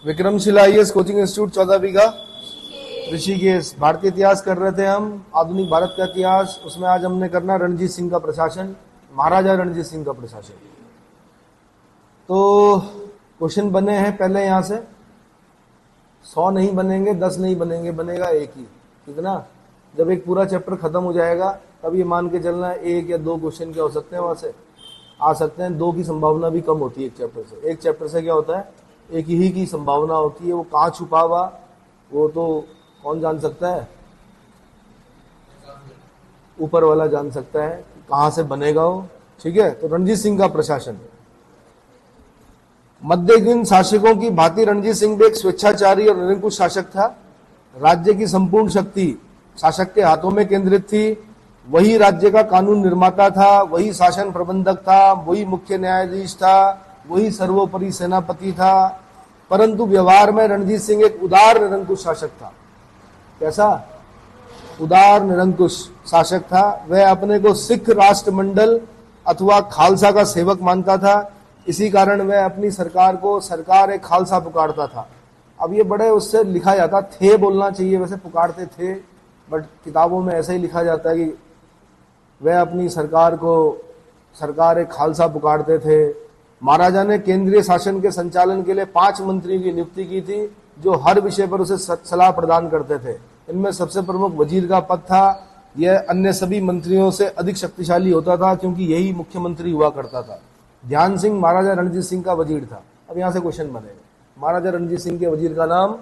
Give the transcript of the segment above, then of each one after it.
Vikramshila IAS coaching institute 14 बीघा ऋषिकेश। भारतीय इतिहास कर रहे थे हम, आधुनिक भारत का इतिहास। उसमें आज हमने करना रणजीत सिंह का प्रशासन, महाराजा रणजीत सिंह का प्रशासन। तो क्वेश्चन बने हैं पहले यहां से 100 नहीं बनेंगे, 10 नहीं बनेंगे, बनेगा एक ही। कितना? जब एक पूरा चैप्टर खत्म हो जाएगा तब ये मान के चलना है 1 या 2 क्वेश्चन क्या हो सकते हैं वहां से आ सकते हैं। 2 की संभावना भी कम होती है एक चैप्टर से। एक चैप्टर से क्या होता है, एक ही की संभावना होती है। वो कहाँ छुपा हुआ वो तो कौन जान सकता है? ऊपर वाला जान सकता है कहां से बनेगा वो। ठीक है, तो रणजीत सिंह का प्रशासन। मध्ययुगीन शासकों की भांति रणजीत सिंह भी एक स्वेच्छाचारी और निरंकुश शासक था। राज्य की संपूर्ण शक्ति शासक के हाथों में केंद्रित थी। वही राज्य का कानून निर्माता था, वही शासन प्रबंधक था, वही मुख्य न्यायाधीश था, वही सर्वोपरि सेनापति था। परंतु व्यवहार में रणजीत सिंह एक उदार निरंकुश शासक था। कैसा? उदार निरंकुश शासक था। वह अपने को सिख राष्ट्रमंडल अथवा खालसा का सेवक मानता था। इसी कारण वह अपनी सरकार को सरकार एक खालसा पुकारता था। अब ये बड़े उससे लिखा जाता थे, बोलना चाहिए, वैसे पुकारते थे, बट किताबों में ऐसा ही लिखा जाता है कि वह अपनी सरकार को सरकार एक खालसा पुकारते थे। महाराजा ने केंद्रीय शासन के संचालन के लिए 5 मंत्रियों की नियुक्ति की थी, जो हर विषय पर उसे सलाह प्रदान करते थे। इनमें सबसे प्रमुख वजीर का पद था। यह अन्य सभी मंत्रियों से अधिक शक्तिशाली होता था क्योंकि यही मुख्यमंत्री हुआ करता था। ध्यान सिंह महाराजा रणजीत सिंह का वजीर था। अब यहां से क्वेश्चन बनेगा, महाराजा रणजीत सिंह के वजीर का नाम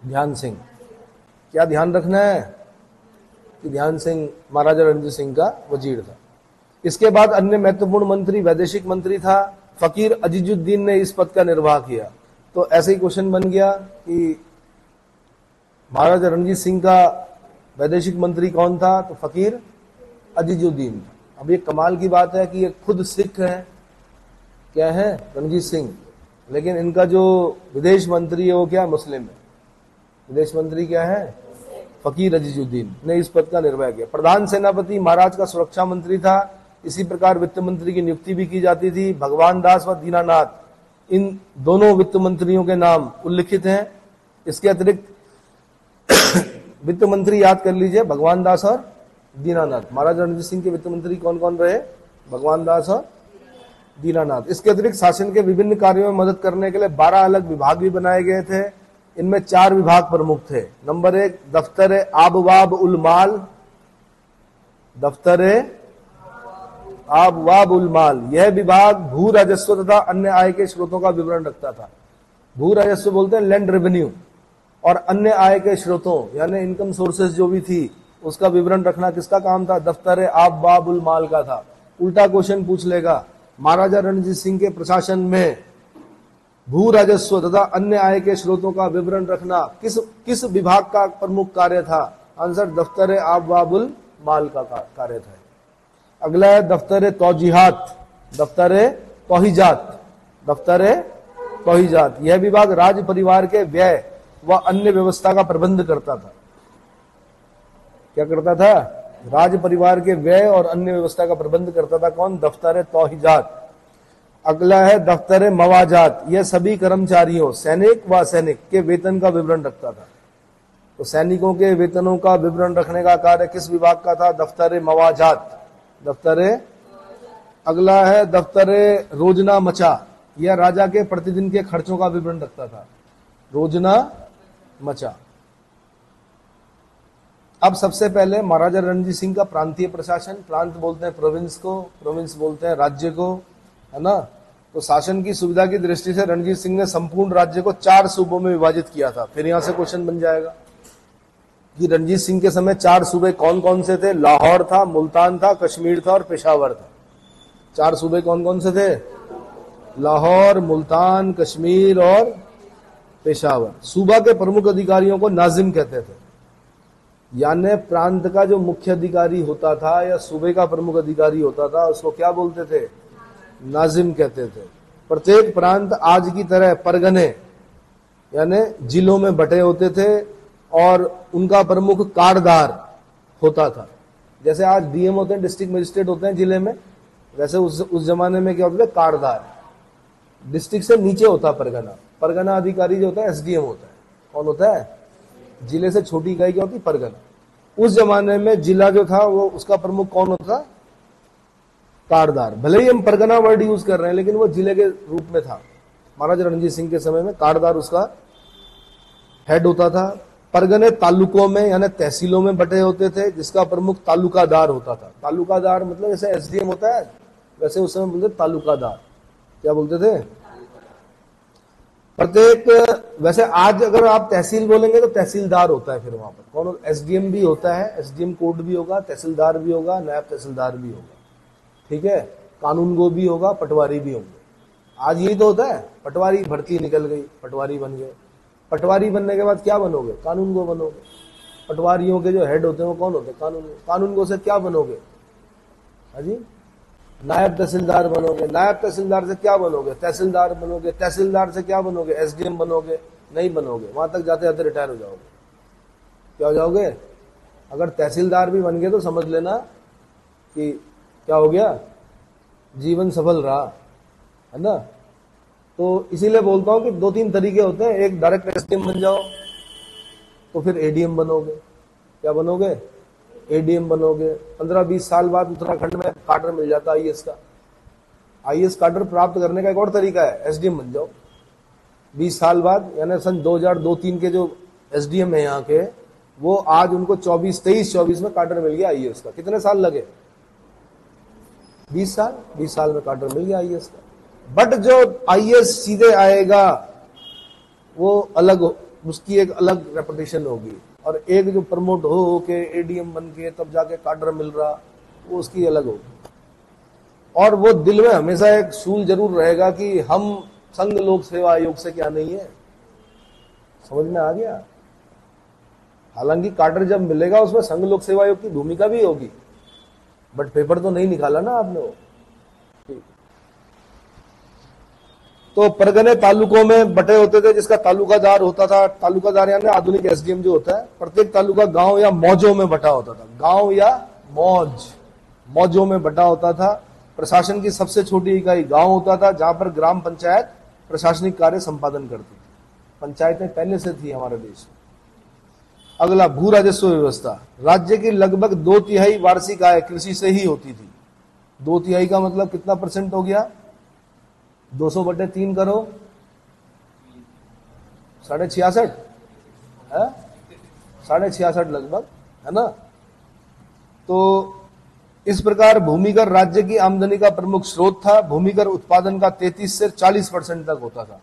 ध्यान सिंह। क्या ध्यान रखना है कि ध्यान सिंह महाराजा रणजीत सिंह का वजीर था। इसके बाद अन्य महत्वपूर्ण मंत्री वैदेशिक मंत्री था। फकीर अजीजुद्दीन ने इस पद का निर्वाह किया। तो ऐसे ही क्वेश्चन बन गया कि महाराजा रणजीत सिंह का वैदेशिक मंत्री कौन था? तो फकीर अजीजुद्दीन। अब ये कमाल की बात है कि ये खुद सिख है, क्या है? रणजीत सिंह, लेकिन इनका जो विदेश मंत्री है वो क्या? मुस्लिम है। विदेश मंत्री क्या है? फकीर अजीजुद्दीन ने इस पद का निर्वाह किया। प्रधान सेनापति महाराज का सुरक्षा मंत्री था। इसी प्रकार वित्त मंत्री की नियुक्ति भी की जाती थी। भगवान दास व दीनानाथ, इन दोनों वित्त मंत्रियों के नाम उल्लिखित हैं। इसके अतिरिक्त वित्त मंत्री याद कर लीजिए, भगवान दास और दीनानाथ। महाराजा रणजीत सिंह के वित्त मंत्री कौन कौन रहे? भगवान दास और दीनानाथ। इसके अतिरिक्त शासन के विभिन्न कार्यों में मदद करने के लिए 12 अलग विभाग भी बनाए गए थे। इनमें 4 विभाग प्रमुख थे। नंबर 1 दफ्तर आबवाब उल माल। दफ्तर आबवाब उल माल, यह विभाग भू राजस्व तथा अन्य आय के स्रोतों का विवरण रखता था। भू राजस्व बोलते हैं लैंड रेवेन्यू, और अन्य आय के स्रोतों यानी इनकम सोर्सेज जो भी थी उसका विवरण रखना किसका काम था? दफ्तर आबवाब उल माल का था। उल्टा क्वेश्चन पूछ लेगा, महाराजा रणजीत सिंह के प्रशासन में भू राजस्व तथा अन्य आय के स्रोतों का विवरण रखना किस विभाग का प्रमुख कार्य था? आंसर दफ्तर आबवाब उल माल का कार्य था। अगला है दफ्तर तौजीहात। दफ्तर तौहीजात। दफ्तर तौहीजात, यह विभाग राज परिवार के व्यय व अन्य व्यवस्था का प्रबंध करता था। क्या करता था? राज परिवार के व्यय और अन्य व्यवस्था का प्रबंध करता था। कौन? दफ्तर तौहीजात। अगला है दफ्तर मवाजात, यह सभी कर्मचारियों सैनिक व असैनिक के वेतन का विवरण रखता था। तो सैनिकों के वेतनों का विवरण रखने का कार्य किस विभाग का था? दफ्तर मवाजात। दफ्तर। अगला है दफ्तर रोजना मचा, यह राजा के प्रतिदिन के खर्चों का विवरण रखता था। रोजना मचा। अब सबसे पहले महाराजा रणजीत सिंह का प्रांतीय प्रशासन। प्रांत बोलते हैं प्रोविंस को, प्रोविंस बोलते हैं राज्य को, है ना। तो शासन की सुविधा की दृष्टि से रणजीत सिंह ने संपूर्ण राज्य को 4 सूबों में विभाजित किया था। फिर यहां से क्वेश्चन बन जाएगा कि रणजीत सिंह के समय 4 सूबे कौन कौन से थे? लाहौर था, मुल्तान था, कश्मीर था और पेशावर था। 4 सूबे कौन कौन से थे? लाहौर, मुल्तान, कश्मीर और पेशावर। सूबा के प्रमुख अधिकारियों को नाजिम कहते थे, यानी प्रांत का जो मुख्य अधिकारी होता था या सूबे का प्रमुख अधिकारी होता था उसको क्या बोलते थे? नाजिम कहते थे। प्रत्येक प्रांत आज की तरह परगने यानी जिलों में बटे होते थे और उनका प्रमुख कारदार होता था। जैसे आज डीएम होते हैं, डिस्ट्रिक्ट मजिस्ट्रेट होते हैं जिले में, वैसे उस जमाने में क्या होते थे? कारदार। डिस्ट्रिक्ट से नीचे होता है परगना। परगना अधिकारी जो होता है एसडीएम होता है। कौन होता है? जिले से छोटी इकाई क्या होती है? परगना। उस जमाने में जिला जो था वो उसका प्रमुख कौन होता? कारदार। भले ही हम परगना वर्ड यूज कर रहे हैं लेकिन वो जिले के रूप में था। महाराजा रणजीत सिंह के समय में कारदार उसका हेड होता था। परगने तालुकों में यानी तहसीलों में बटे होते थे जिसका प्रमुख तालुकादार होता था। तालुकादार मतलब जैसे एसडीएम होता है वैसे उस समय बोलते तालुकादार। क्या बोलते थे? प्रत्येक, वैसे आज अगर आप तहसील बोलेंगे तो तहसीलदार होता है फिर वहां पर। कौन? एसडीएम भी होता है, एसडीएम कोर्ट भी होगा, तहसीलदार भी होगा, नायब तहसीलदार भी होगा। ठीक है, कानून गो भी होगा, पटवारी भी होंगे। आज यही तो होता है। पटवारी भर्ती निकल गई, पटवारी बन गए। पटवारी बनने के बाद क्या बनोगे? कानून गो बनोगे। पटवारियों के जो हेड होते हैं वो कौन होते हैं? कानून गो। कानून गो से क्या बनोगे? हाजी, नायब तहसीलदार बनोगे। नायब तहसीलदार से क्या बनोगे? तहसीलदार बनोगे। तहसीलदार से क्या बनोगे? एसडीएम बनोगे। नहीं बनोगे, वहां तक जाते जाते रिटायर हो जाओगे। क्या हो जाओगे? अगर तहसीलदार भी बन गए तो समझ लेना कि क्या हो गया, जीवन सफल रहा, है ना। तो इसीलिए बोलता हूं कि दो तीन तरीके होते हैं। एक डायरेक्ट एसडीएम बन जाओ तो फिर एडीएम बनोगे। क्या बनोगे? एडीएम बनोगे। 15-20 साल बाद उत्तराखंड में काडर मिल जाता है आईएएस का। आईएएस काडर प्राप्त करने का एक और तरीका है, एसडीएम बन जाओ। 20 साल बाद यानी सन 2002-3 के जो एसडीएम है यहाँ के, वो आज उनको 23-24 में काडर मिल गया आईएएस का। कितने साल लगे? 20 साल। 20 साल में काडर मिल गया आईएएस का। बट जो आईएएस सीधे आएगा वो अलग, उसकी एक अलग रेपुटेशन होगी। और एक जो प्रमोट हो के एडीएम बन के तब जाके काडर मिल रहा, वो उसकी अलग होगी। और वो दिल में हमेशा एक सूल जरूर रहेगा कि हम संघ लोक सेवा आयोग से क्या नहीं है। समझ में आ गया? हालांकि काडर जब मिलेगा उसमें संघ लोक सेवा आयोग की भूमिका भी होगी, बट पेपर तो नहीं निकाला ना आपने वो। तो परगने तालुकों में बटे होते थे जिसका तालुकादार होता था। तालुकादार यानी आधुनिक एसडीएम जो होता है। प्रत्येक तालुका गांव या मौजों में बटा होता था। गांव या मौजों में बटा होता था। प्रशासन की सबसे छोटी इकाई गांव होता था जहां पर ग्राम पंचायत प्रशासनिक कार्य संपादन करती थी। पंचायतें पहले से थी हमारे देश में। अगला, भू राजस्व व्यवस्था। राज्य की लगभग 2/3 वार्षिक आय कृषि से ही होती थी। 2/3 का मतलब कितना परसेंट हो गया? 200/3 करो, 66.5 है, 66.5 लगभग, है ना। तो इस प्रकार भूमिकर राज्य की आमदनी का प्रमुख स्रोत था। भूमिकर उत्पादन का 33 से 40% तक होता था।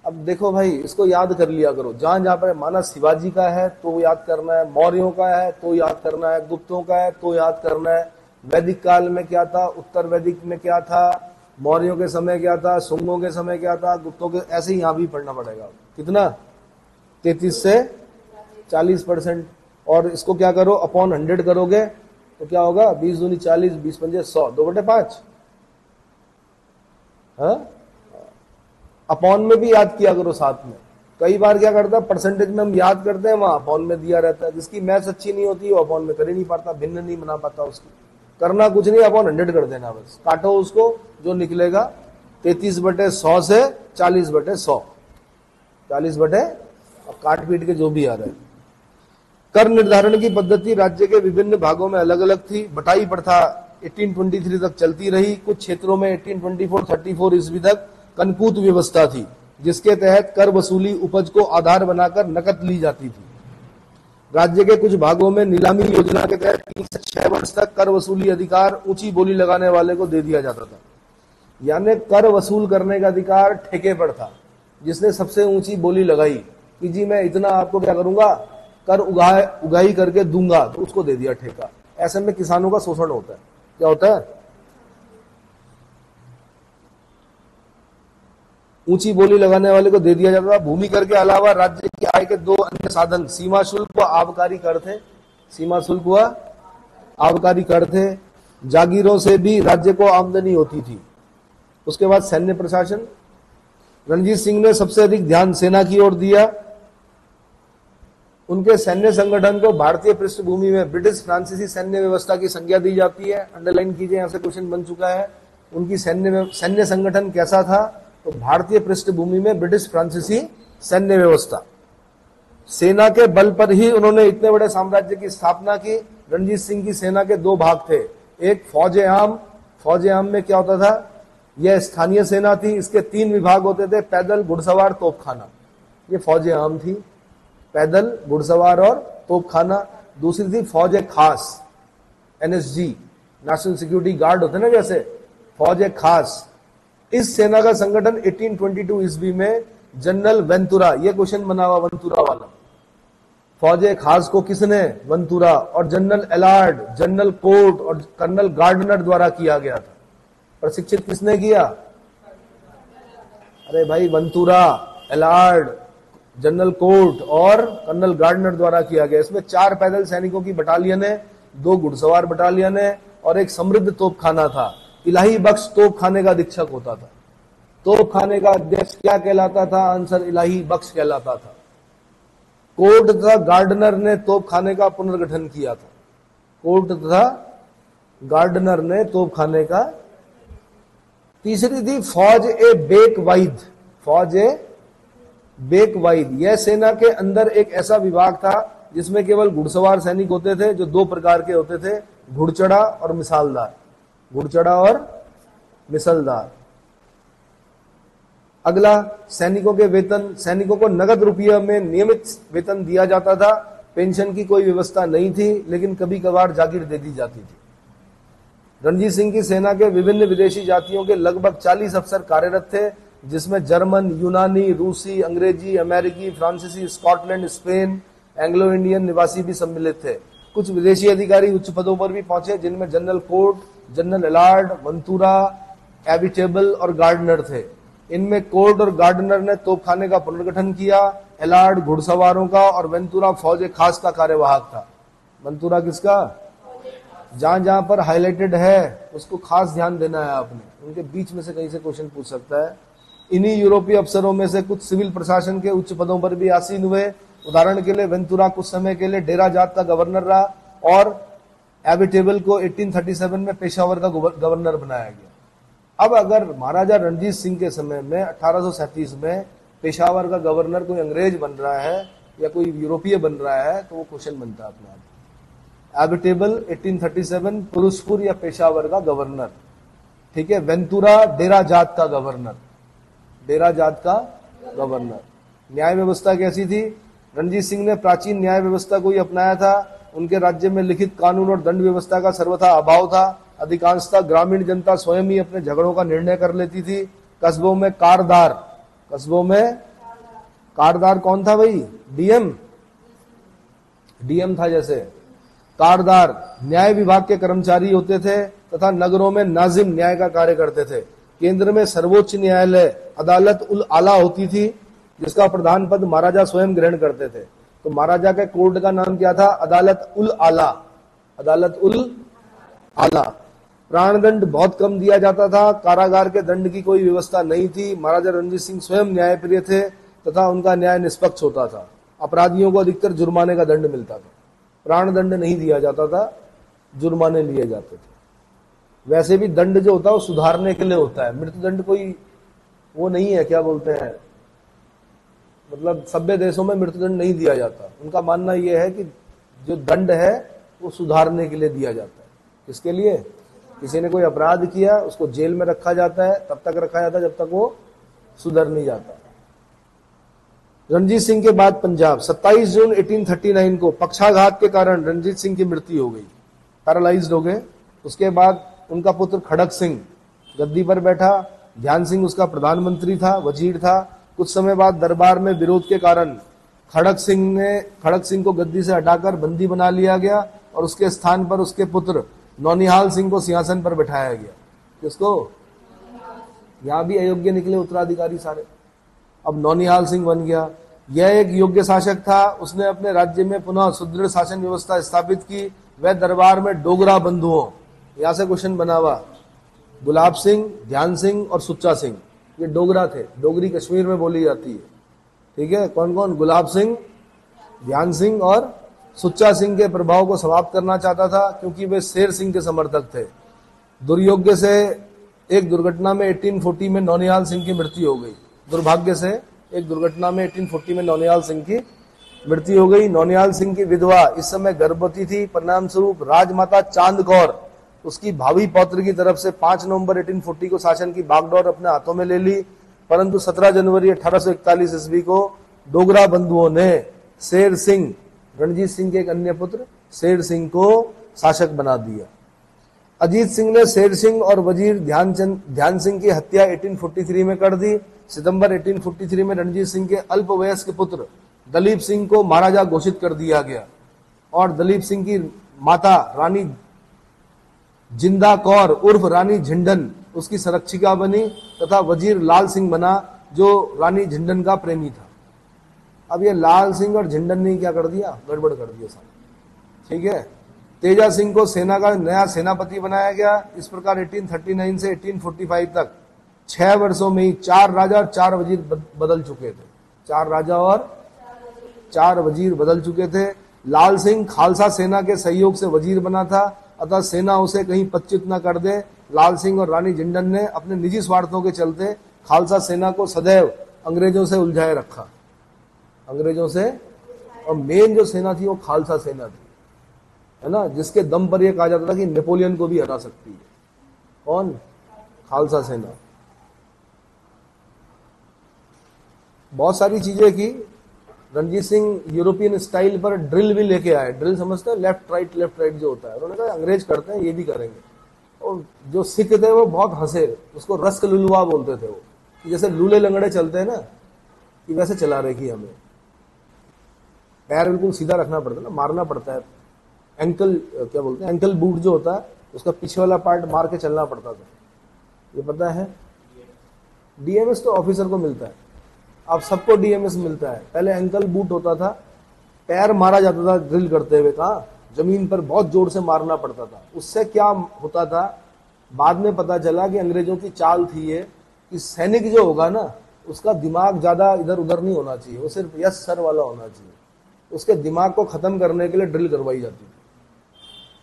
अब देखो भाई, इसको याद कर लिया करो। जहां जहां पर माना शिवाजी का है तो याद करना है, मौर्यों का है तो याद करना है, गुप्तों का है तो याद करना है, वैदिक काल में क्या था, उत्तर वैदिक में क्या था, मौर्यों के समय क्या था, शुंगों के समय क्या था, गुप्तों के, ऐसे ही यहां भी पढ़ना पड़ेगा। कितना? 33 से 40%। और इसको क्या करो, अपॉन 100 करोगे तो क्या होगा? 20 दूनी 40, 20 पंजे 100, 2/5। अपॉन में भी याद किया करो साथ में। कई बार क्या करता है, परसेंटेज में हम याद करते हैं, वहां अपॉन में दिया रहता है। जिसकी मैथ्स अच्छी नहीं होती वो अपॉन में कर ही नहीं पाता, भिन्न नहीं बना पाता। उसकी करना कुछ नहीं, अपॉन 100 कर देना, बस काटो उसको, जो निकलेगा 33/100 से 40/100, 40 और काट पीट के जो भी आ रहा है। कर निर्धारण की पद्धति राज्य के विभिन्न भागों में अलग अलग थी। बटाई प्रथा 1823 तक चलती रही। कुछ क्षेत्रों में 1824-34 ईस्वी तक कनकूत व्यवस्था थी, जिसके तहत कर वसूली उपज को आधार बनाकर नकद ली जाती थी। राज्य के कुछ भागों में नीलामी योजना के तहत 3 से 6 वर्ष तक कर वसूली अधिकार ऊंची बोली लगाने वाले को दे दिया जाता था। यानी कर वसूल करने का अधिकार ठेके पर था। जिसने सबसे ऊंची बोली लगाई कि जी मैं इतना आपको क्या करूंगा, कर उगाई करके दूंगा, तो उसको दे दिया ठेका। ऐसे में किसानों का शोषण होता है। क्या होता है? ऊंची बोली लगाने वाले को दे दिया जाता था। भूमि कर के अलावा राज्य की आय के 2 अन्य साधन सीमा शुल्क व आबकारी कर थे। सीमा शुल्क व आबकारी कर थे। जागीरों से भी राज्य को आमदनी होती थी। उसके बाद सैन्य प्रशासन। रणजीत सिंह ने सबसे अधिक ध्यान सेना की ओर दिया। उनके सैन्य संगठन को भारतीय पृष्ठभूमि में ब्रिटिश फ्रांसीसी सैन्य व्यवस्था की संज्ञा दी जाती है। अंडरलाइन कीजिए, यहां से क्वेश्चन बन चुका है। उनकी सैन्य संगठन कैसा था? तो भारतीय पृष्ठभूमि में ब्रिटिश फ्रांसीसी सैन्य व्यवस्था, सेना के बल पर ही उन्होंने इतने बड़े साम्राज्य की स्थापना की। रणजीत सिंह की सेना के दो भाग थे, एक फौज आम में क्या होता था, यह स्थानीय सेना थी, इसके 3 विभाग होते थे, पैदल, घुड़सवार, तोपखाना। ये फौज आम थी, पैदल, घुड़सवार और तोपखाना। दूसरी थी फौज खास, NSG, नेशनल सिक्योरिटी गार्ड होते ना जैसे, फौज खास। इस सेना का संगठन 1822 ईस्वी में जनरल वेंतुरा, ये क्वेश्चन बना हुआ वेंतुरा वाला, फौज खास को किसने, वेंतुरा, और जनरल एलार्ड, जनरल कोर्ट और कर्नल गार्डनर द्वारा किया गया था। प्रशिक्षित किसने किया, अरे भाई वेंतुरा, एलार्ड, जनरल कोर्ट और कर्नल गार्डनर द्वारा किया गया। इसमें 4 पैदल सैनिकों की बटालियन है, 2 घुड़सवार बटालियन है और एक समृद्ध तोपखाना था। इलाही बख्श तोपखाने का अधीक्षक होता था। तोपखाने का अध्यक्ष क्या कहलाता था, आंसर इलाही बख्श कहलाता था। कोर्ट तथा गार्डनर ने तोपखाने का पुनर्गठन किया था। कोर्ट तथा गार्डनर ने तोपखाने का। तीसरी थी फौज ए बेकवाइद, फौज ए बेकवाइद। यह सेना के अंदर एक ऐसा विभाग था जिसमें केवल घुड़सवार सैनिक होते थे, जो 2 प्रकार के होते थे, घुड़चढ़ा और मिसालदार, घुड़चढ़ा और मिसालदार। अगला, सैनिकों के वेतन, सैनिकों को नगद रुपये में नियमित वेतन दिया जाता था। पेंशन की कोई व्यवस्था नहीं थी, लेकिन कभी कभार जागीर दे दी जाती थी। रणजीत सिंह की सेना के विभिन्न विदेशी जातियों के लगभग 40 अफसर कार्यरत थे, जिसमें जर्मन, यूनानी, रूसी, अंग्रेजी, अमेरिकी, फ्रांसीसी, स्कॉटलैंड, स्पेन, एंग्लो इंडियन निवासी भी सम्मिलित थे। कुछ विदेशी अधिकारी उच्च पदों पर भी पहुंचे, जिनमें जनरल कोर्ट, जनरल एलार्ड, वेंतुरा, एबिटेबल और गार्डनर थे। इनमें कोर्ट और गार्डनर ने तोपखाने का पुनर्गठन किया, एलार्ड घुड़सवारों का और वेंतुरा फौज खास का कार्यवाहक था। वेंतुरा किसका, जहां जहां पर हाईलाइटेड है उसको खास ध्यान देना है आपने, उनके बीच में से कहीं से क्वेश्चन पूछ सकता है। इन्हीं यूरोपीय अफसरों में से कुछ सिविल प्रशासन के उच्च पदों पर भी आसीन हुए। उदाहरण के लिए वेंतुरा कुछ समय के लिए डेरा जाट का गवर्नर रहा और एबिटेबल को 1837 में पेशावर का गवर्नर बनाया गया। अब अगर महाराजा रणजीत सिंह के समय में 1837 में पेशावर का गवर्नर कोई अंग्रेज बन रहा है या कोई यूरोपीय बन रहा है, तो वो क्वेश्चन बनता है अपने आप। एबिटेबल 1837 पुरुषपुर या पेशावर का गवर्नर, ठीक है। वेंतुरा डेरा जाट का गवर्नर, डेरा जाट का गवर्नर। न्याय व्यवस्था कैसी थी, रणजीत सिंह ने प्राचीन न्याय व्यवस्था को ही अपनाया था। उनके राज्य में लिखित कानून और दंड व्यवस्था का सर्वथा अभाव था। अधिकांशतः ग्रामीण जनता स्वयं ही अपने झगड़ों का निर्णय कर लेती थी। कस्बों में कारदार, कस्बों में कारदार कौन था भाई, डीएम था जैसे। कारदार न्याय विभाग के कर्मचारी होते थे तथा नगरों में नाजिम न्याय का कार्य करते थे। केंद्र में सर्वोच्च न्यायालय अदालत उल आला होती थी, जिसका प्रधान पद महाराजा स्वयं ग्रहण करते थे। तो महाराजा के कोर्ट का नाम क्या था, अदालत उल आला, अदालत उल आला। प्राणदंड बहुत कम दिया जाता था। कारागार के दंड की कोई व्यवस्था नहीं थी। महाराजा रणजीत सिंह स्वयं न्यायप्रिय थे तथा उनका न्याय निष्पक्ष होता था। अपराधियों को अधिकतर जुर्माने का दंड मिलता था, प्राणदंड नहीं दिया जाता था, जुर्माने लिए जाते थे। वैसे भी दंड जो होता है वो सुधारने के लिए होता है, मृत्युदंड कोई वो नहीं है, क्या बोलते हैं, मतलब सभ्य देशों में मृत्युदंड नहीं दिया जाता। उनका मानना यह है कि जो दंड है वो सुधारने के लिए दिया जाता है। किसके लिए, किसी ने कोई अपराध किया उसको जेल में रखा जाता है, तब तक रखा जाता है जब तक वो सुधर नहीं जाता। रणजीत सिंह के बाद पंजाब, 27 जून 1839 को पक्षाघात के कारण रणजीत सिंह की मृत्यु हो गई, पैरालाइज्ड हो गए। उसके बाद उनका पुत्र खड़क सिंह गद्दी पर बैठा। ध्यान सिंह उसका प्रधानमंत्री था, वजीर था। कुछ समय बाद दरबार में विरोध के कारण खड़क सिंह को गद्दी से हटाकर बंदी बना लिया गया और उसके स्थान पर उसके पुत्र नौनिहाल सिंह को सिंहासन पर बैठाया गया। किसको, यहां भी अयोग्य निकले उत्तराधिकारी सारे। अब नौनिहाल सिंह बन गया। यह एक योग्य शासक था। उसने अपने राज्य में पुनः सुदृढ़ शासन व्यवस्था स्थापित की। वह दरबार में डोगरा बंधुओं, यहां से क्वेश्चन बना हुआ, गुलाब सिंह, ध्यान सिंह और सुच्चा सिंह, ये डोगरा थे। डोगरी कश्मीर में बोली जाती है, ठीक है। कौन कौन, गुलाब सिंह, ध्यान सिंह और सुच्चा सिंह के प्रभाव को समाप्त करना चाहता था, क्योंकि वे शेर सिंह के समर्थक थे। दुर्योग्य से एक दुर्घटना में 1840 में नौनिहाल सिंह की मृत्यु हो गई। दुर्भाग्य से एक दुर्घटना में 1840 में नौनिहाल सिंह की मृत्यु हो गई। नौनिहाल सिंह की विधवा इस समय गर्भवती थी। परिणाम स्वरूप राजमाता चांद कौर उसकी भावी पौत्र की तरफ से 5 नवंबर 1840 को शासन की बागडोर अपने हाथों में ले ली, परंतु 17 जनवरी 1841 ईस्वी को डोगरा बंधुओं ने शेर सिंह, रणजीत सिंह के एक अन्य पुत्र शेर सिंह को शासक बना दिया। अजीत सिंह ने शेर सिंह और वजीर ध्यान सिंह की हत्या 1843 में कर दी। सितंबर 1843 में रणजीत सिंह के अल्पवयस्क पुत्र दलीप सिंह को महाराजा घोषित कर दिया गया और दलीप सिंह की माता रानी जिंदा कौर उर्फ रानी झिंडन उसकी संरक्षिका बनी तथा वजीर लाल सिंह बना जो रानी झिंडन का प्रेमी था। अब ये लाल सिंह और झिंडन ने क्या कर दिया, गड़बड़ कर दिया साहब। ठीक है, तेजा सिंह को सेना का नया सेनापति बनाया गया। इस प्रकार 1839 से 1845 तक 6 वर्षों में ही 4 राजा और 4 वजीर बदल चुके थे। 4 राजा और 4 वजीर बदल चुके थे। लाल सिंह खालसा सेना के सहयोग से वजीर बना था, अतः सेना उसे कहीं पच्युत न कर दे। लाल सिंह और रानी झिंडन ने अपने निजी स्वार्थों के चलते खालसा सेना को सदैव अंग्रेजों से उलझाए रखा, अंग्रेजों से। और मेन जो सेना थी वो खालसा सेना थी, है ना, जिसके दम पर यह कहा जाता था कि नेपोलियन को भी हरा सकती है। कौन? खालसा सेना। बहुत सारी चीजें की। रणजीत सिंह यूरोपियन स्टाइल पर ड्रिल भी लेके आए। ड्रिल समझते हैं, लेफ्ट राइट जो होता है। उन्होंने कहा अंग्रेज करते हैं, ये भी करेंगे। और जो सिख थे वो बहुत हंसे, उसको रस्क लुलवा बोलते थे वो, कि जैसे लूले लंगड़े चलते हैं ना, कि वैसे चला रही हमें। पैर बिल्कुल सीधा रखना पड़ता है ना, मारना पड़ता है। एंकल क्या बोलते हैं, एंकल बूट जो होता है उसका पीछे वाला पार्ट मार के चलना पड़ता था, ये पता है। डीएमएस तो ऑफिसर को मिलता है, अब सबको डीएमएस मिलता है। पहले एंकल बूट होता था, पैर मारा जाता था ड्रिल करते हुए, कहा जमीन पर बहुत जोर से मारना पड़ता था। उससे क्या होता था, बाद में पता चला कि अंग्रेजों की चाल थी ये, कि सैनिक जो होगा ना उसका दिमाग ज्यादा इधर उधर नहीं होना चाहिए, वो सिर्फ यस सर वाला होना चाहिए। उसके दिमाग को खत्म करने के लिए ड्रिल करवाई जाती थी।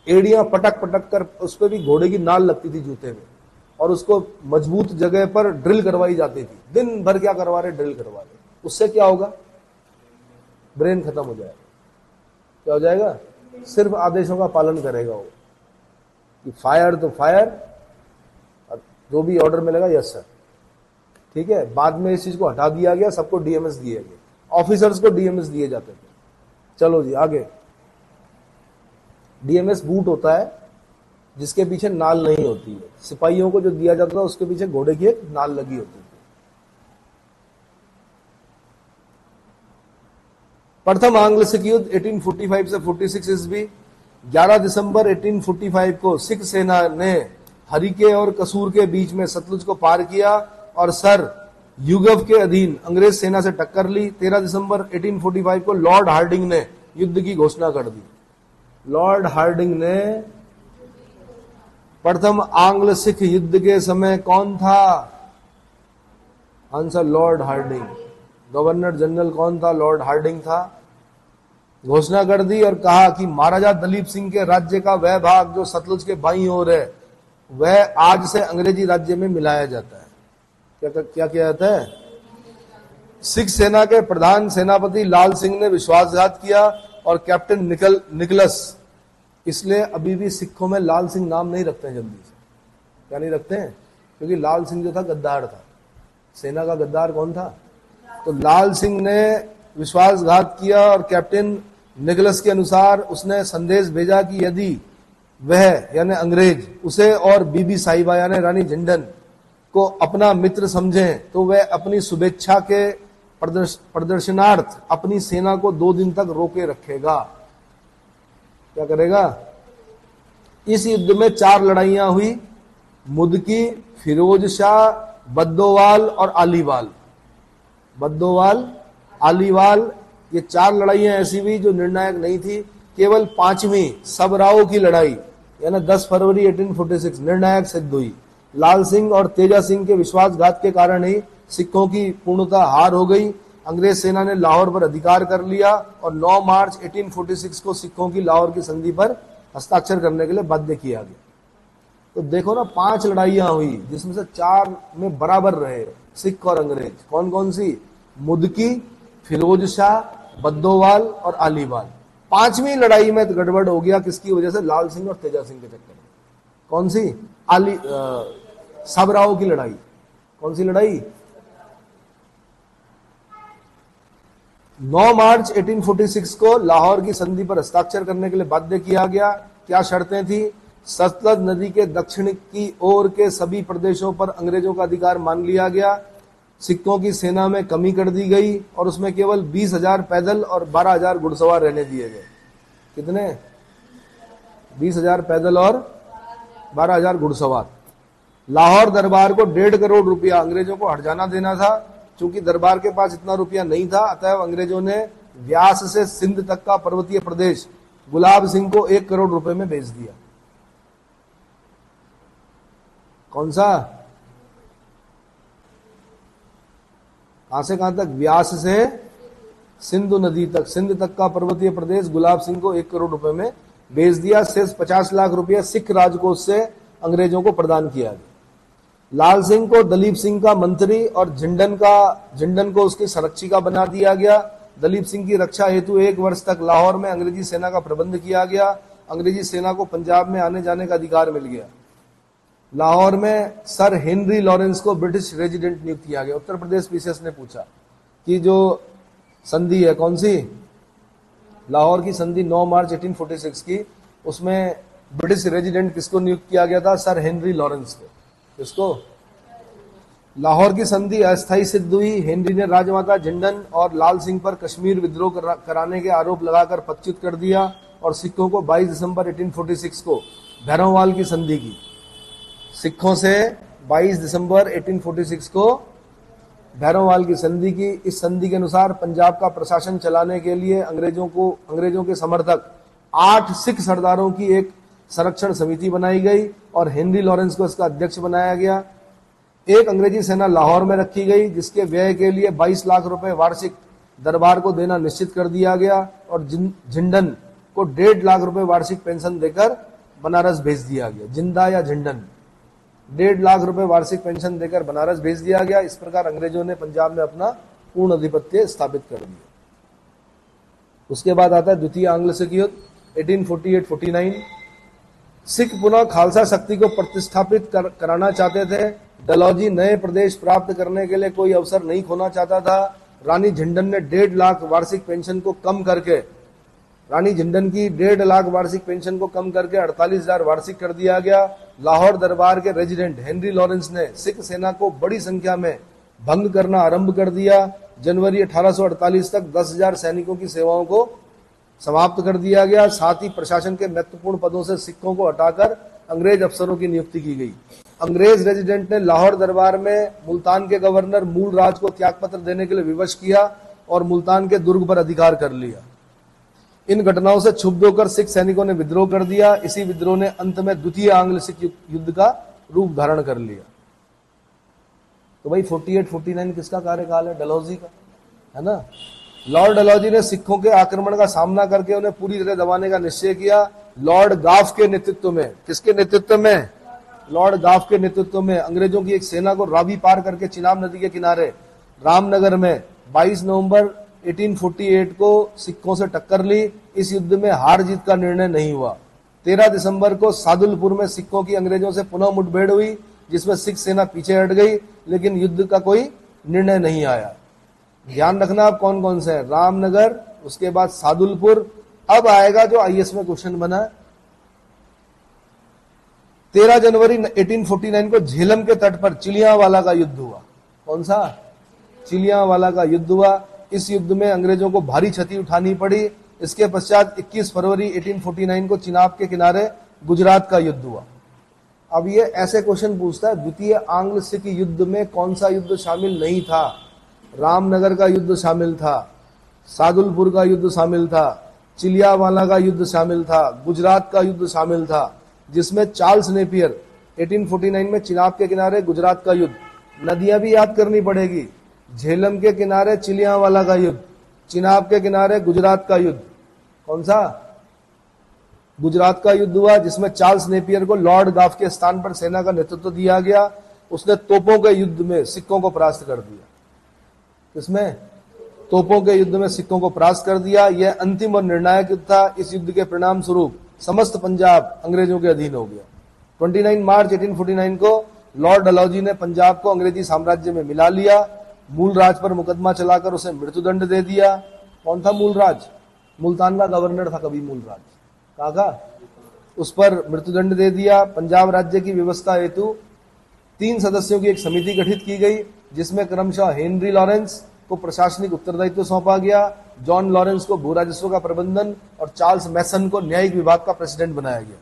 एड़ियां पटक पटक कर, उस पर भी घोड़े की नाल लगती थी जूते में, और उसको मजबूत जगह पर ड्रिल करवाई जाती थी। दिन भर क्या करवा रहे, ड्रिल करवा रहे। उससे क्या होगा, ब्रेन खत्म हो जाएगा। क्या हो जाएगा, सिर्फ आदेशों का पालन करेगा वो, कि फायर तो फायर, और जो भी ऑर्डर मिलेगा यस सर। ठीक है, बाद में इस चीज को हटा दिया गया, सबको डीएमएस दिए गए, ऑफिसर्स को डीएमएस दिए जाते थे। चलो जी आगे। डीएमएस बूट होता है जिसके पीछे नाल नहीं होती है। सिपाहियों को जो दिया जाता था उसके पीछे घोड़े की एक नाल लगी होती थी। प्रथम आंग्ल सिख युद्ध 1845 से 46 ईस्वी। 11 दिसंबर 1845 को सिख सेना ने हरिके और कसूर के बीच में सतलुज को पार किया और सर युगव के अधीन अंग्रेज सेना से टक्कर ली। 13 दिसंबर 1845 को लॉर्ड हार्डिंग ने युद्ध की घोषणा कर दी। लॉर्ड हार्डिंग ने प्रथम आंग्ल सिख युद्ध के समय कौन था? Answer lord Hardinge. Governor general कौन था? लॉर्ड हार्डिंग था। घोषणा कर दी और कहा कि महाराजा दलीप सिंह के राज्य का वह भाग जो सतलुज के बाईं ओर है वह आज से अंग्रेजी राज्य में मिलाया जाता है। क्या किया जाता है? सिख सेना के प्रधान सेनापति लाल सिंह ने विश्वासघात किया और कैप्टन निकलस, इसलिए अभी भी सिखों में लाल सिंह नाम नहीं रखते हैं जल्दी से। क्या नहीं रखते हैं? क्योंकि लाल सिंह जो था गद्दार था। सेना का गद्दार कौन था? तो लाल सिंह ने विश्वासघात किया और कैप्टन निकलस के अनुसार उसने संदेश भेजा कि यदि वह यानी अंग्रेज उसे और बीबी साहिबा यानी रानी झिंडन को अपना मित्र समझें तो वह अपनी शुभेच्छा के प्रदर्शनार्थ अपनी सेना को 2 दिन तक रोके रखेगा। क्या करेगा? इस युद्ध में 4 लड़ाइयां हुई, मुदकी, फिरोज शाह, बद्दोवाल और आलीवाल। बद्दोवाल, आलीवाल, ये 4 लड़ाइयां ऐसी हुई जो निर्णायक नहीं थी। केवल 5वीं सबराओ की लड़ाई यानी 10 फरवरी 1846 निर्णायक सिद्ध हुई। लाल सिंह और तेजा सिंह के विश्वासघात के कारण ही सिखों की पूर्णतः हार हो गई। अंग्रेज सेना ने लाहौर पर अधिकार कर लिया और 9 मार्च 1846 को सिखों की लाहौर की संधि पर हस्ताक्षर करने के लिए बाध्य किया गया। तो देखो ना, 5 लड़ाइयां हुई जिसमें से 4 में बराबर रहे सिख और अंग्रेज। कौन कौन सी? मुदकी, फिरोज शाह, बद्दोवाल और अलीवाल। 5वीं लड़ाई में तो गड़बड़ हो गया, किसकी वजह से? लाल सिंह और तेजा सिंह के चक्कर में। कौन सी? सबराव की लड़ाई। कौन सी लड़ाई? 9 मार्च 1846 को लाहौर की संधि पर हस्ताक्षर करने के लिए बाध्य किया गया। क्या शर्तें थी? सतलज नदी के दक्षिण की ओर के सभी प्रदेशों पर अंग्रेजों का अधिकार मान लिया गया। सिखों की सेना में कमी कर दी गई और उसमें केवल 20,000 पैदल और 12,000 घुड़सवार रहने दिए गए। कितने? 20,000 पैदल और 12,000 घुड़सवार। लाहौर दरबार को 1.5 करोड़ रुपया अंग्रेजों को हर्जाना देना था। चूंकि दरबार के पास इतना रुपया नहीं था, अतः अंग्रेजों ने व्यास से सिंध तक का पर्वतीय प्रदेश गुलाब सिंह को 1 करोड़ रुपए में बेच दिया। कौन सा? कहां से कहां तक? व्यास से सिंधु नदी तक, सिंध तक का पर्वतीय प्रदेश गुलाब सिंह को 1 करोड़ रुपए में बेच दिया। शेष 50 लाख रुपया सिख राजकोष से अंग्रेजों को प्रदान किया गया। लाल सिंह को दलीप सिंह का मंत्री और झिंडन को उसकी संरक्षिका बना दिया गया। दलीप सिंह की रक्षा हेतु 1 वर्ष तक लाहौर में अंग्रेजी सेना का प्रबंध किया गया। अंग्रेजी सेना को पंजाब में आने जाने का अधिकार मिल गया। लाहौर में सर हेनरी लॉरेंस को ब्रिटिश रेजिडेंट नियुक्त किया गया। उत्तर प्रदेश पीसीएस ने पूछा कि जो संधि है कौन सी? लाहौर की संधि 9 मार्च 1846 की, उसमें ब्रिटिश रेजिडेंट किसको नियुक्त किया गया था? सर हेनरी लॉरेंस को। किसको? लाहौर की संधि अस्थायी सिद्ध हुई। हेनरी ने राजमाता झिंडन और लाल सिंह पर कश्मीर विद्रोह कराने के आरोप लगाकर पदच्युत कर दिया और सिखों को 22 दिसंबर 1846 को भैरववाल की संधि की। सिखों से 22 दिसंबर 1846 को भैरववाल की संधि की। इस संधि के अनुसार पंजाब का प्रशासन चलाने के लिए अंग्रेजों के समर्थक 8 सिख सरदारों की एक संरक्षण समिति बनाई गई और हेनरी लॉरेंस को इसका अध्यक्ष बनाया गया। एक अंग्रेजी सेना लाहौर में रखी गई जिसके व्यय के लिए 22 लाख रुपए वार्षिक दरबार को देना निश्चित कर दिया गया और झिंडन को 1.5 लाख रुपए वार्षिक पेंशन देकर बनारस भेज दिया गया। जिंदा या झिंडन, 1.5 लाख रुपए वार्षिक पेंशन देकर बनारस भेज दिया गया। इस प्रकार अंग्रेजों ने पंजाब में अपना पूर्ण आधिपत्य स्थापित कर दिया। उसके बाद आता है द्वितीय आंग्ल सिख युद्ध 1848-49। सिख पुनः खालसा शक्ति को प्रतिस्थापित कराना चाहते थे। डलहौजी नए प्रदेश प्राप्त करने के लिए कोई अवसर नहीं खोना चाहता था। रानी झिंडन ने 1.5 लाख वार्षिक पेंशन को कम करके 48,000 वार्षिक कर दिया गया। लाहौर दरबार के रेजिडेंट हेनरी लॉरेंस ने सिख सेना को बड़ी संख्या में भंग करना आरंभ कर दिया। जनवरी 1848 तक 10,000 सैनिकों की सेवाओं को समाप्त कर दिया गया। साथ ही प्रशासन के महत्वपूर्ण पदों से सिखों को हटाकर अंग्रेज अफसरों की नियुक्ति की गई। अंग्रेज रेजिडेंट ने लाहौर दरबार में मुल्तान के गवर्नर मूल राज को त्यागपत्र देने के लिए विवश किया और मुल्तान के दुर्ग पर अधिकार कर लिया। इन घटनाओं से क्षुब्ध होकर सिख सैनिकों ने विद्रोह कर दिया। इसी विद्रोह ने अंत में द्वितीय आंग्ल सिख युद्ध का रूप धारण कर लिया। तो भाई 48-49 किसका कार्यकाल है? डलहौजी का, है ना। लॉर्ड डलहौजी ने सिखों के आक्रमण का सामना करके उन्हें पूरी तरह दबाने का निश्चय किया। लॉर्ड गाफ के नेतृत्व में, किसके नेतृत्व में? लॉर्ड गाफ के नेतृत्व में अंग्रेजों की एक सेना को रावी पार करके चिनाब नदी के किनारे रामनगर में 22 नवंबर 1848 को सिखों से टक्कर ली। इस युद्ध में हार जीत का निर्णय नहीं हुआ। 13 दिसंबर को सादुलपुर में सिखों की अंग्रेजों से पुनः मुठभेड़ हुई जिसमें सिख सेना पीछे हट गई, लेकिन युद्ध का कोई निर्णय नहीं आया। ध्यान रखना आप कौन कौन से है? रामनगर, उसके बाद सादुलपुर। अब आएगा जो आईएएस में क्वेश्चन बना। 13 जनवरी 1849 को झेलम के तट पर चिलियांवाला का युद्ध हुआ। कौन सा? चिलियांवाला का युद्ध हुआ। इस युद्ध में अंग्रेजों को भारी क्षति उठानी पड़ी। इसके पश्चात 21 फरवरी 1849 को चिनाब के किनारे गुजरात का युद्ध हुआ। अब ये ऐसे क्वेश्चन पूछता है, द्वितीय आंग्ल सिख युद्ध में कौन सा युद्ध शामिल नहीं था? रामनगर का युद्ध शामिल था, सादुलपुर का युद्ध शामिल था, चिलियांवाला का युद्ध शामिल था, गुजरात का युद्ध शामिल था, जिसमें चार्ल्स नेपियर 1849 में चिनाब के किनारे गुजरात का युद्ध। नदियां भी याद करनी पड़ेगी। झेलम के किनारे चिलियांवाला का युद्ध, चिनाब के किनारे गुजरात का युद्ध। कौन सा? गुजरात का युद्ध हुआ जिसमें चार्ल्स नेपियर को लॉर्ड गाफ के स्थान पर सेना का नेतृत्व दिया गया। उसने तोपों के युद्ध में सिक्कों को परास्त कर दिया। इसमें तोपों के युद्ध में सिक्कों को परास्त कर दिया। यह अंतिम और निर्णायक युद्ध था। इस युद्ध के परिणाम स्वरूप समस्त पंजाब अंग्रेजों के अधीन हो गया। 29 मार्च 1849 को लॉर्ड डलहौजी ने पंजाब को अंग्रेजी साम्राज्य में मिला लिया। मूलराज पर मुकदमा चलाकर उसे मृत्युदंड दे दिया। कौन था मूलराज? मुल्तान का गवर्नर था कभी मूलराज, कहा का उस पर मृत्युदंड दे दिया। पंजाब राज्य की व्यवस्था हेतु 3 सदस्यों की एक समिति गठित की गई, जिसमें क्रमशः हेनरी लॉरेंस को प्रशासनिक उत्तरदायित्व सौंपा गया, जॉन लॉरेंस को भू राजस्व का प्रबंधन और चार्ल्स मैसन को न्यायिक विभाग का प्रेसिडेंट बनाया गया।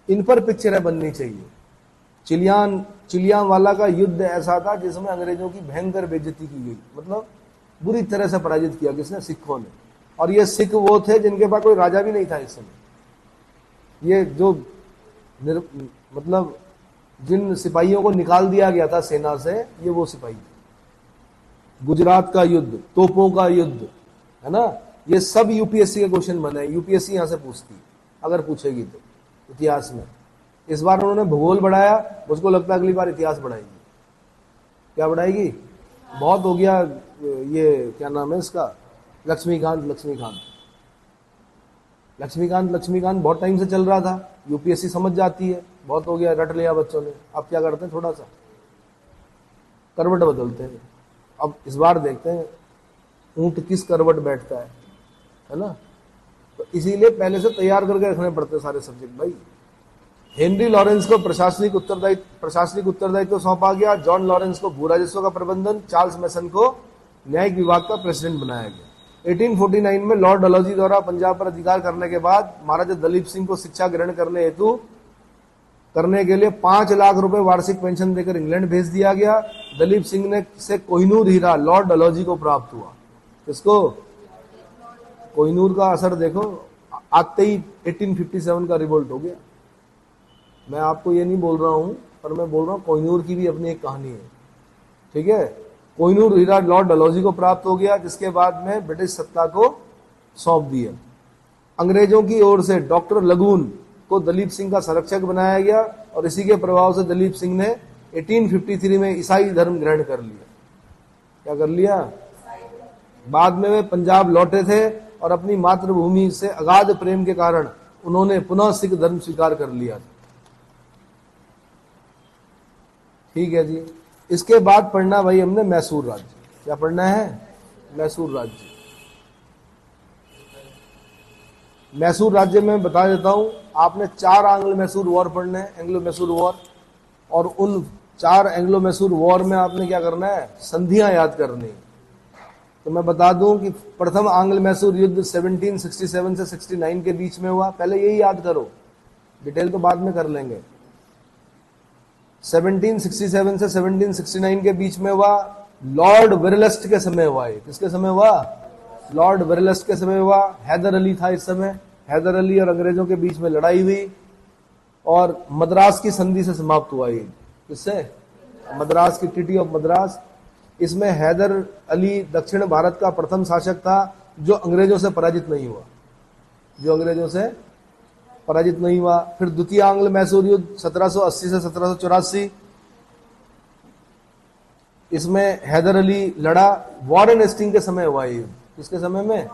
इन पर पिक्चरें बननी चाहिए। चिलियान वाला का युद्ध ऐसा था जिसमें अंग्रेजों की भयंकर बेइज्जती की गई, मतलब बुरी तरह से पराजित किया किसने? सिखों ने। और ये सिख वो थे जिनके पास कोई राजा भी नहीं था इस समय। ये जो मतलब जिन सिपाहियों को निकाल दिया गया था सेना से, ये वो सिपाही थे। गुजरात का युद्ध, तोपों का युद्ध, है ना, ये सब यूपीएससी के क्वेश्चन बने। यूपीएससी यहां से पूछती है अगर पूछेगी तो इतिहास में। इस बार उन्होंने भूगोल बढ़ाया, मुझको लगता है अगली बार इतिहास बढ़ाएगी। क्या बढ़ाएगी? बहुत हो गया ये, क्या नाम है इसका, लक्ष्मीकांत बहुत टाइम से चल रहा था। यूपीएससी समझ जाती है, बहुत हो गया, रट लिया बच्चों ने। अब क्या करते हैं, थोड़ा सा करवट बदलते हैं। अब इस बार देखते हैं ऊंट किस करवट बैठता है ना। तो इसीलिए पहले से तैयार करके रखने पड़ते हैं सारे सब्जेक्ट भाई। हेनरी लॉरेंस को प्रशासनिक उत्तरदायित्व सौंपा गया, जॉन लॉरेंस को भू राजस्व का प्रबंधन, चार्ल्स मैसन को न्यायिक विभाग का प्रेसिडेंट बनाया गया। 1849 में लॉर्ड डलहौजी द्वारा पंजाब पर अधिकार करने के बाद महाराजा दलीप सिंह को शिक्षा ग्रहण करने के लिए 5 लाख रुपए वार्षिक पेंशन देकर इंग्लैंड भेज दिया गया। दलीप सिंह ने से कोहिनूर हीरा लॉर्ड डलहौजी को प्राप्त हुआ। किसको? कोहिनूर का असर देखो, आते ही 1857 का रिवोल्ट हो गया। मैं आपको ये नहीं बोल रहा हूं, पर मैं बोल रहा हूं कोहिनूर की भी अपनी एक कहानी है, ठीक है। कोहिनूर हीरा लॉर्ड डलहौजी को प्राप्त हो गया, जिसके बाद में ब्रिटिश सत्ता को सौंप दिया। अंग्रेजों की ओर से डॉक्टर लगून को दलीप सिंह का संरक्षक बनाया गया और इसी के प्रभाव से दलीप सिंह ने 1853 में ईसाई धर्म ग्रहण कर लिया। क्या कर लिया? बाद में वे पंजाब लौटे थे और अपनी मातृभूमि से अगाध प्रेम के कारण उन्होंने पुनः सिख धर्म स्वीकार कर लिया। ठीक है जी। इसके बाद पढ़ना भाई हमने मैसूर राज्य। क्या पढ़ना है? मैसूर राज्य। मैसूर राज्य में बता देता हूं, आपने 4 आंग्ल मैसूर वॉर पढ़ने हैं, एंग्लो मैसूर वॉर। और उन 4 एंग्लो मैसूर वॉर में आपने क्या करना है? संधियां याद करनी। तो मैं बता दूं कि प्रथम आंग्ल मैसूर युद्ध 1767 से 69 के बीच में हुआ। पहले यही याद करो, डिटेल तो बाद में कर लेंगे। 1767 से 1769 के बीच में हुआ। लॉर्ड वेरलस्ट के समय हुआ। ये किसके समय हुआ? लॉर्ड वेरलस्ट के समय हुआ। हैदर अली था इस समय। हैदर अली और अंग्रेजों के बीच में लड़ाई हुई और मद्रास की संधि से समाप्त हुआ। ये किससे? मद्रास की, ट्रीटी ऑफ मद्रास। इसमें हैदर अली दक्षिण भारत का प्रथम शासक था जो अंग्रेजों से पराजित नहीं हुआ। फिर द्वितीय आंग्ल मैसूर युद्ध 1780 से 1784। इसमें हैदर अली लड़ा। वॉरेन हेस्टिंग के समय हुआ ये। किसके समय में?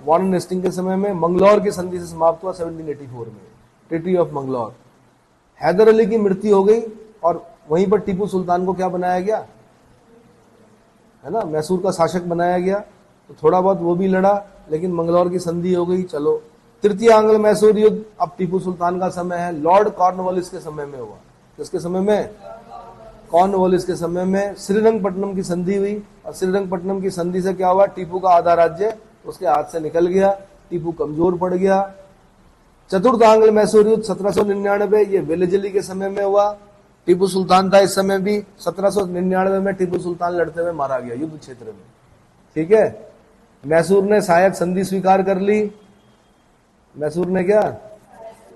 वॉरेन हेस्टिंग के समय में। मंगलौर की संधि से समाप्त हुआ 1784 में, ट्रीटी ऑफ मंगलौर। हैदर अली की मृत्यु हो गई और वहीं पर टीपू सुल्तान को क्या बनाया गया, है ना, मैसूर का शासक बनाया गया। तो थोड़ा बहुत वो भी लड़ा, लेकिन मंगलौर की संधि हो गई। चलो, तृतीय आंग्ल मैसूर युद्ध अब टीपू सुल्तान का समय है। लॉर्ड कॉर्नवालिस के समय में हुआ। किसके समय में? कॉर्नवालिस के समय में श्रीरंगपट्टनम की संधि हुई और श्रीरंगपट्टनम की संधि से क्या हुआ? टीपू का आधा राज्य उसके हाथ से निकल गया। टीपू कमजोर पड़ गया। चतुर्थ आंग्ल मैसूर युद्ध 1799, ये वेलेजली के समय में हुआ। टीपू सुल्तान था इस समय भी। 1799 में टीपू सुल्तान लड़ते हुए मारा गया युद्ध क्षेत्र में। ठीक है। मैसूर ने सहायक संधि स्वीकार कर ली। मैसूर ने क्या?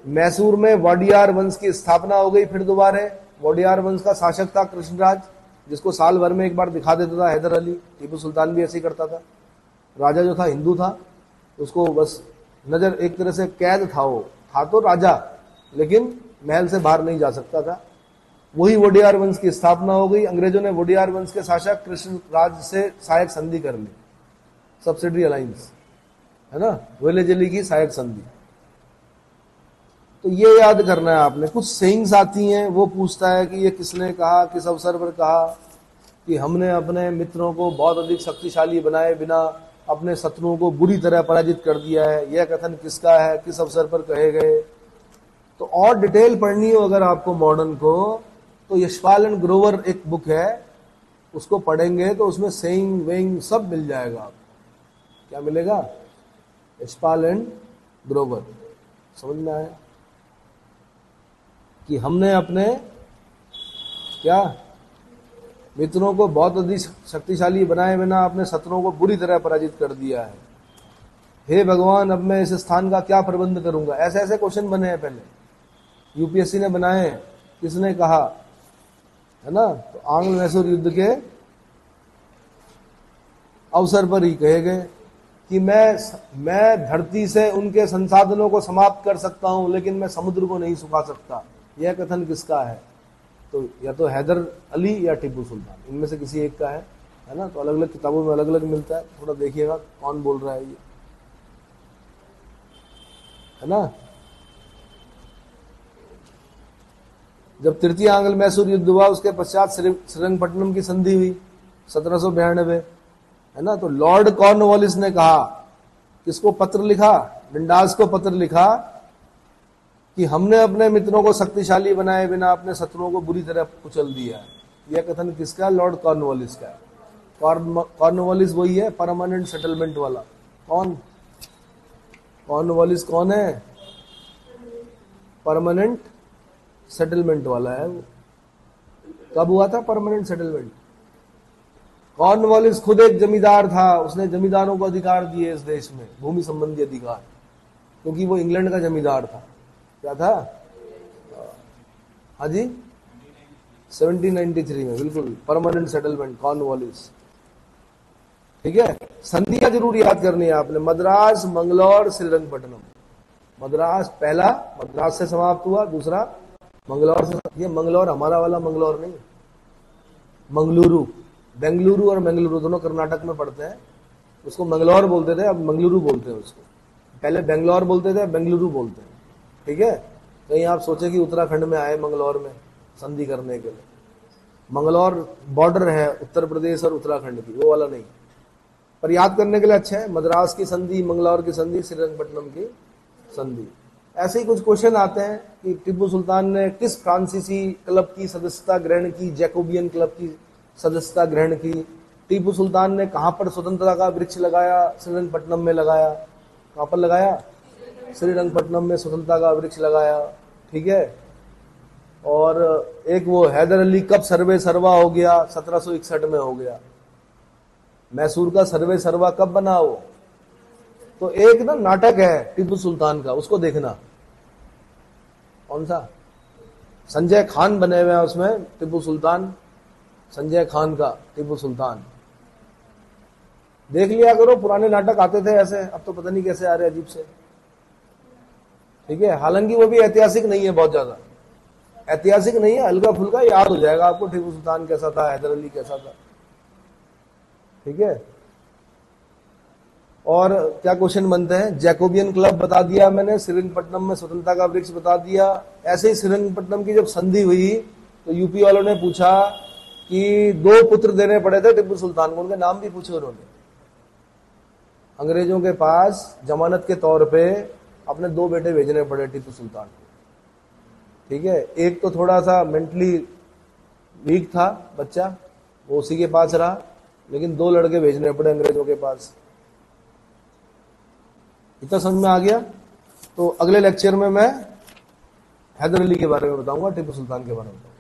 मैसूर में वाडियार वंश की स्थापना हो गई फिर दोबारा। वाडियार वंश का शासक था कृष्णराज, जिसको साल भर में एक बार दिखा देता था हैदर अली। टीपू सुल्तान भी ऐसे ही करता था। राजा जो था हिंदू था, उसको बस नजर, एक तरह से कैद था वो, था तो राजा, लेकिन महल से बाहर नहीं जा सकता था। वही वोडियार वंश की स्थापना हो गई। अंग्रेजों ने वोडियार वंश के शासक कृष्ण राज से सहायक संधि कर ली, सब्सिडरी अलायंस, है ना, वेलेजली की सहायक संधि। तो ये याद करना है आपने। कुछ सेइंग्स आती हैं, वो पूछता है कि ये किसने कहा, किस अवसर पर कहा कि हमने अपने मित्रों को बहुत अधिक शक्तिशाली बनाए बिना अपने शत्रुओं को बुरी तरह पराजित कर दिया है, यह कथन किसका है, किस अवसर पर कहे गए। तो और डिटेल पढ़नी हो अगर आपको मॉडर्न को, तो यशपाल एंड ग्रोवर एक बुक है, उसको पढ़ेंगे तो उसमें सेइंग वेइंग सब मिल जाएगा आपको। क्या मिलेगा? यशपाल एंड ग्रोवर। समझ में आया कि हमने अपने क्या मित्रों को बहुत अधिक शक्तिशाली बनाए बिना अपने शत्रुओं को बुरी तरह पराजित कर दिया है। हे भगवान, अब मैं इस स्थान का क्या प्रबंध करूंगा। ऐसे ऐसे क्वेश्चन बने हैं पहले, यूपीएससी ने बनाए। किसने कहा, है ना? तो आंग्ल मैसूर युद्ध के अवसर पर ही कहे गए कि मैं धरती से उनके संसाधनों को समाप्त कर सकता हूं, लेकिन मैं समुद्र को नहीं सुखा सकता। यह कथन किसका है? तो या तो हैदर अली या टीपू सुल्तान, इनमें से किसी एक का है ना? तो अलग अलग किताबों में अलग अलग मिलता है, थोड़ा देखिएगा कौन बोल रहा है ये, है ना? जब तृतीय आंग्ल मैसूर युद्ध हुआ, उसके पश्चात श्रीरंगपट्टनम की संधि हुई 1792, है ना? तो लॉर्ड कॉर्नवालिस ने कहा, किसको पत्र लिखा? डंडास को पत्र लिखा कि हमने अपने मित्रों को शक्तिशाली बनाए बिना अपने शत्रुओं को बुरी तरह कुचल दिया है। यह कथन किसका? लॉर्ड कॉर्नवालिस का है। कॉर्नवालिस वही है परमानेंट सेटलमेंट वाला। कौन? कॉर्नवालिस कौन है? परमानेंट सेटलमेंट वाला है वो। कब हुआ था परमानेंट सेटलमेंट? कॉर्नवालिस खुद एक जमींदार था, उसने जमींदारों को अधिकार दिए इस देश में, भूमि संबंधी अधिकार, क्योंकि वो इंग्लैंड का जमींदार था। क्या था? हाँ जी, 1793 में, बिल्कुल परमानेंट सेटलमेंट कॉर्नवालिस। ठीक है, संधियां जरूर याद करनी है आपने। मद्रास, मंगलौर, श्रीरंगपट्टनम। मद्रास पहला, मद्रास से समाप्त हुआ, दूसरा मंगलौर से। ये मंगलौर हमारा वाला मंगलौर नहीं, मंगलुरु। बेंगलुरु और मंगलुरु दोनों कर्नाटक में पड़ते हैं। उसको मंगलौर बोलते थे, अब मंगलुरु बोलते हैं उसको। पहले बेंगलौर बोलते थे, बेंगलुरु बोलते हैं। ठीक है, कहीं आप सोचे कि उत्तराखंड में आए मंगलौर में संधि करने के लिए। मंगलौर बॉर्डर है उत्तर प्रदेश और उत्तराखंड की, वो वाला नहीं। पर याद करने के लिए अच्छा है, मद्रास की संधि, मंगलौर की संधि, श्रीरंगपट्टनम की संधि। ऐसे ही कुछ क्वेश्चन आते हैं कि टीपू सुल्तान ने किस फ्रांसीसी क्लब की सदस्यता ग्रहण की, जैकोबियन क्लब की सदस्यता ग्रहण की। टीपू सुल्तान ने कहां पर स्वतंत्रता का वृक्ष लगाया? श्रीरंगपट्टनम में लगाया। कहां पर लगाया? श्रीरंगपट्टनम में स्वतंत्रता का वृक्ष लगाया। ठीक है, और एक वो हैदर अली कब सर्वे सर्वा हो गया? 1761 में हो गया। मैसूर का सर्वे सर्वा कब बना वो? तो एक ना नाटक है टीपू सुल्तान का, उसको देखना। कौन सा? संजय खान बने हुए हैं उसमें, टीपू सुल्तान, संजय खान का टीपू सुल्तान। देख लिया करो, पुराने नाटक आते थे ऐसे, अब तो पता नहीं कैसे आ रहे, अजीब से। ठीक है, हालांकि वो भी ऐतिहासिक नहीं है, बहुत ज्यादा ऐतिहासिक नहीं है, हल्का फुल्का याद हो जाएगा आपको टीपू सुल्तान कैसा था, हैदर अली कैसा था। ठीक है, और क्या क्वेश्चन बनते हैं? जैकोबियन क्लब बता दिया मैंने, श्रीरंगपट्टनम में स्वतंत्रता का वृक्ष बता दिया। ऐसे ही श्रीरंगपट्टनम की जब संधि हुई तो यूपी वालों ने पूछा कि 2 पुत्र देने पड़े थे टिप्पू सुल्तान को, उनके नाम भी पूछे उन्होंने। अंग्रेजों के पास जमानत के तौर पे अपने 2 बेटे भेजने पड़े टीपू सुल्तान को। ठीक है, एक तो थोड़ा सा मेंटली वीक था बच्चा, वो उसी के पास रहा, लेकिन 2 लड़के भेजने पड़े अंग्रेजों के पास। इतना समझ में आ गया? तो अगले लेक्चर में मैं हैदर अली के बारे में बताऊंगा, टीपू सुल्तान के बारे में बताऊंगा।